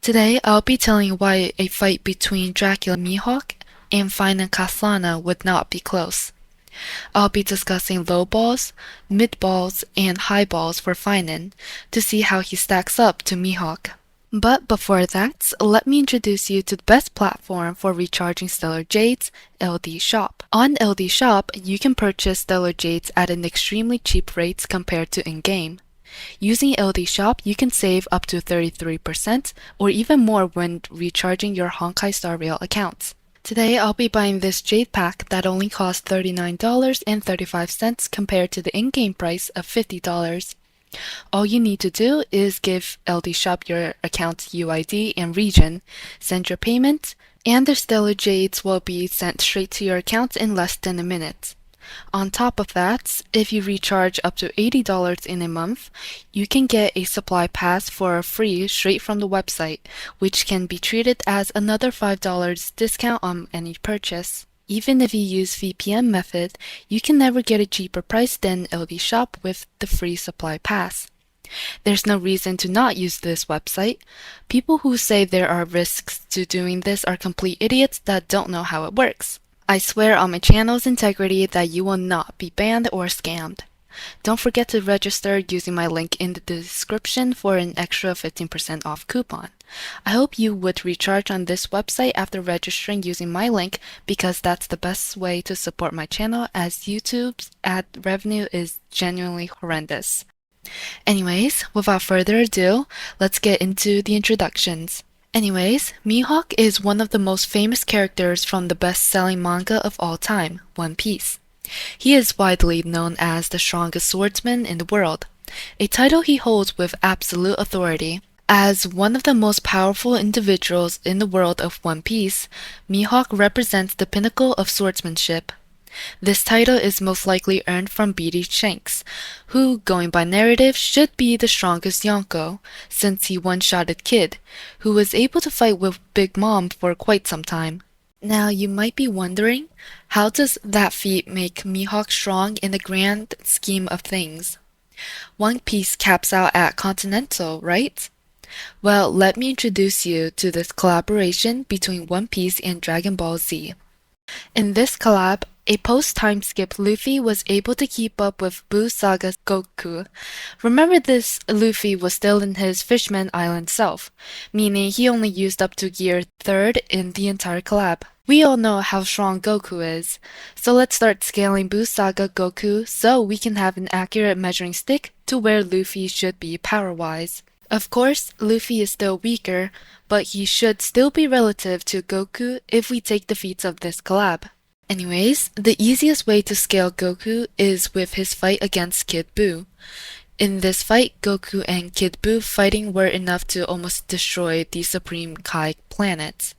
Today, I'll be telling you why a fight between Dracule Mihawk and Phainon Khaslana would not be close. I'll be discussing low balls, mid balls, and high balls for Phainon to see how he stacks up to Mihawk. But before that, let me introduce you to the best platform for recharging Stellar Jades, LD Shop. On LD Shop, you can purchase Stellar Jades at an extremely cheap rate compared to in-game. Using LD Shop, you can save up to 33% or even more when recharging your Honkai Star Rail accounts. Today, I'll be buying this Jade Pack that only costs $39.35 compared to the in-game price of $50. All you need to do is give LD Shop your account's UID and region, send your payment, and the Stellar Jades will be sent straight to your account in less than a minute. On top of that, if you recharge up to $80 in a month, you can get a supply pass for free straight from the website, which can be treated as another $5 discount on any purchase. Even if you use VPN method, you can never get a cheaper price than LD Shop with the free supply pass. There's no reason to not use this website. People who say there are risks to doing this are complete idiots that don't know how it works. I swear on my channel's integrity that you will not be banned or scammed. Don't forget to register using my link in the description for an extra 15% off coupon. I hope you would recharge on this website after registering using my link because that's the best way to support my channel as YouTube's ad revenue is genuinely horrendous. Anyways, without further ado, let's get into the introductions. Mihawk is one of the most famous characters from the best-selling manga of all time, One Piece. He is widely known as the strongest swordsman in the world, a title he holds with absolute authority. As one of the most powerful individuals in the world of One Piece, Mihawk represents the pinnacle of swordsmanship. This title is most likely earned from Beatty Shanks, who, going by narrative, should be the strongest Yonko, since he one-shotted Kid, who was able to fight with Big Mom for quite some time. Now you might be wondering, how does that feat make Mihawk strong in the grand scheme of things? One Piece caps out at Continental, right? Well, let me introduce you to this collaboration between One Piece and Dragon Ball Z. In this collab, a post-time skip Luffy was able to keep up with Buu Saga's Goku. Remember, this Luffy was still in his Fishman Island self, meaning he only used up to gear 3rd in the entire collab. We all know how strong Goku is, so let's start scaling Buu Saga Goku so we can have an accurate measuring stick to where Luffy should be power-wise. Of course, Luffy is still weaker, but he should still be relative to Goku if we take the feats of this collab. Anyways, the easiest way to scale Goku is with his fight against Kid Buu. In this fight, Goku and Kid Buu fighting were enough to almost destroy the Supreme Kai planet.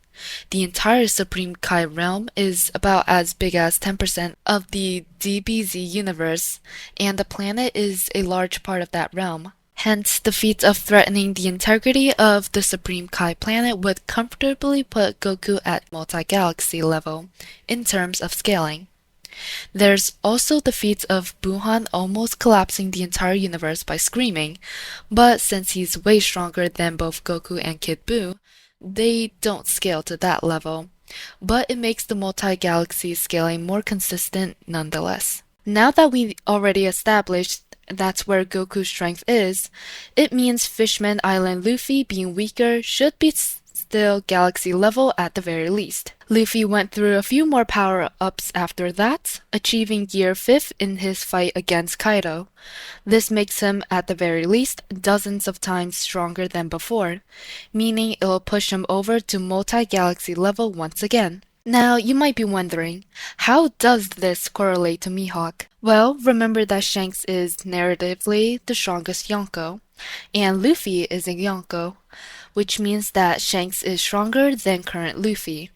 The entire Supreme Kai realm is about as big as 10% of the DBZ universe, and the planet is a large part of that realm. Hence, the feat of threatening the integrity of the Supreme Kai planet would comfortably put Goku at multi-galaxy level, in terms of scaling. There's also the feat of Buhan almost collapsing the entire universe by screaming, but since he's way stronger than both Goku and Kid Buu, they don't scale to that level, but it makes the multi-galaxy scaling more consistent nonetheless. Now that we already established that's where Goku's strength is, it means Fishman Island Luffy being weaker should be still galaxy level at the very least. Luffy went through a few more power-ups after that, achieving gear 5th in his fight against Kaido. This makes him, at the very least, dozens of times stronger than before, meaning it'll push him over to multi-galaxy level once again. Now, you might be wondering, how does this correlate to Mihawk? Well, remember that Shanks is narratively the strongest Yonko, and Luffy is a Yonko, which means that Shanks is stronger than current Luffy,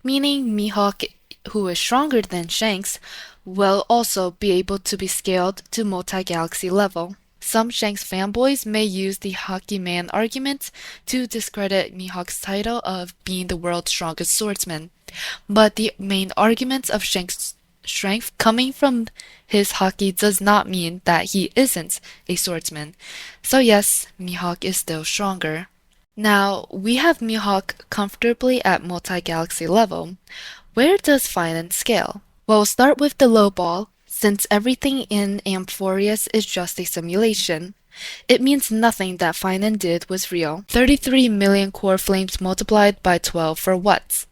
meaning Mihawk, who is stronger than Shanks, will also be able to be scaled to multi-galaxy level. Some Shanks fanboys may use the Hockey Man argument to discredit Mihawk's title of being the world's strongest swordsman, but the main argument of Shanks' strength coming from his hockey does not mean that he isn't a swordsman. So yes, Mihawk is still stronger. Now, we have Mihawk comfortably at multi-galaxy level. Where does Phainon scale? Well, we'll start with the low ball, since everything in Amphorius is just a simulation. It means nothing that Phainon did was real. 33 million core flames multiplied by 12 for what?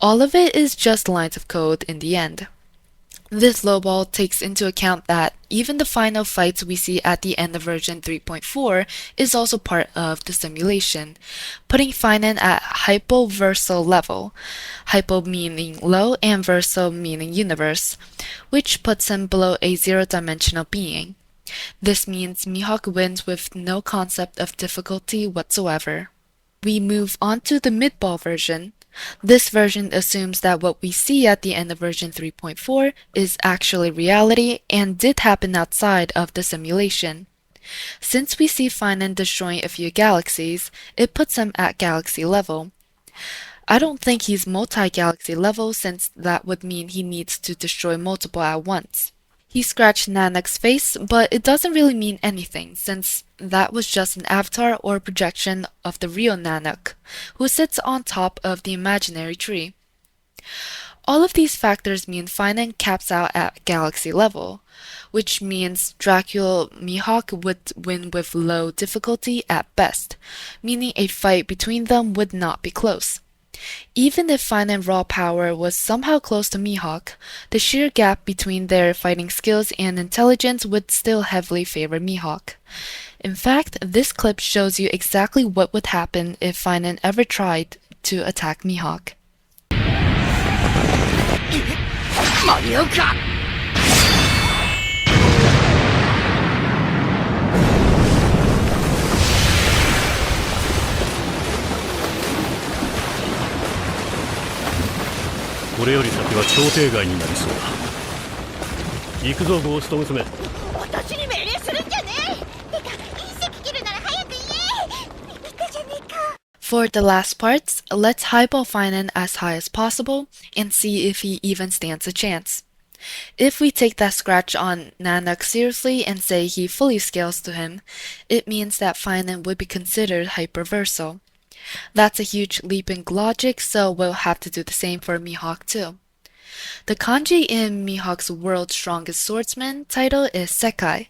All of it is just lines of code in the end. This lowball takes into account that even the final fights we see at the end of version 3.4 is also part of the simulation, putting Phainon at hypoversal level, hypo meaning low and verso meaning universe, which puts him below a zero-dimensional being. This means Mihawk wins with no concept of difficulty whatsoever. We move on to the mid-ball version. This version assumes that what we see at the end of version 3.4 is actually reality and did happen outside of the simulation. Since we see Phainon destroying a few galaxies, it puts him at galaxy level. I don't think he's multi-galaxy level since that would mean he needs to destroy multiple at once. He scratched Nanuk's face, but it doesn't really mean anything since that was just an avatar or projection of the real Nanuk, who sits on top of the imaginary tree. All of these factors mean Phainon caps out at galaxy level, which means Dracule Mihawk would win with low difficulty at best, meaning a fight between them would not be close. Even if Phainon raw power was somehow close to Mihawk, the sheer gap between their fighting skills and intelligence would still heavily favor Mihawk. In fact, this clip shows you exactly what would happen if Phainon ever tried to attack Mihawk. 間に合うか。これより先は想定外になりそうだ。行くぞゴースト娘。私に命令するんじゃねえ。てか隕石切るなら早く言え。ビビったじゃねえか。For the last parts, let's highball Phainon as high as possible and see if he even stands a chance. If we take that scratch on Nanuk seriously and say he fully scales to him, it means that Phainon would be considered hyperversal. That's a huge leap in logic, so we'll have to do the same for Mihawk too. The kanji in Mihawk's World's Strongest Swordsman title is Sekai,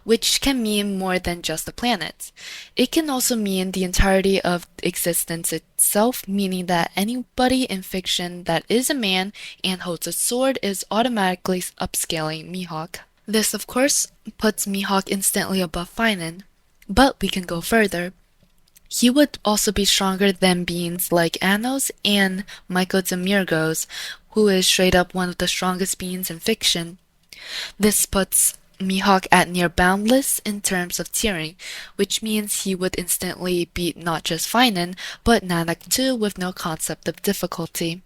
which can mean more than just a planet. It can also mean the entirety of existence itself, meaning that anybody in fiction that is a man and holds a sword is automatically upscaling Mihawk. This, of course, puts Mihawk instantly above Phainon, but we can go further. He would also be stronger than beings like Anos and Michael Demirgos, who is straight up one of the strongest beings in fiction. This puts Mihawk at near boundless in terms of tiering, which means he would instantly beat not just Phainon, but Nanuk too with no concept of difficulty.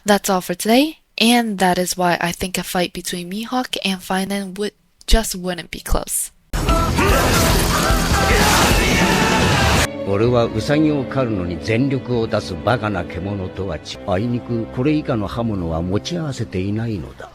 That's all for today, and that is why I think a fight between Mihawk and Phainon wouldn't be close. 俺はウサギを狩るのに全力を出すバカな獣とはあいにくこれ以下の刃物は持ち合わせていないのだ。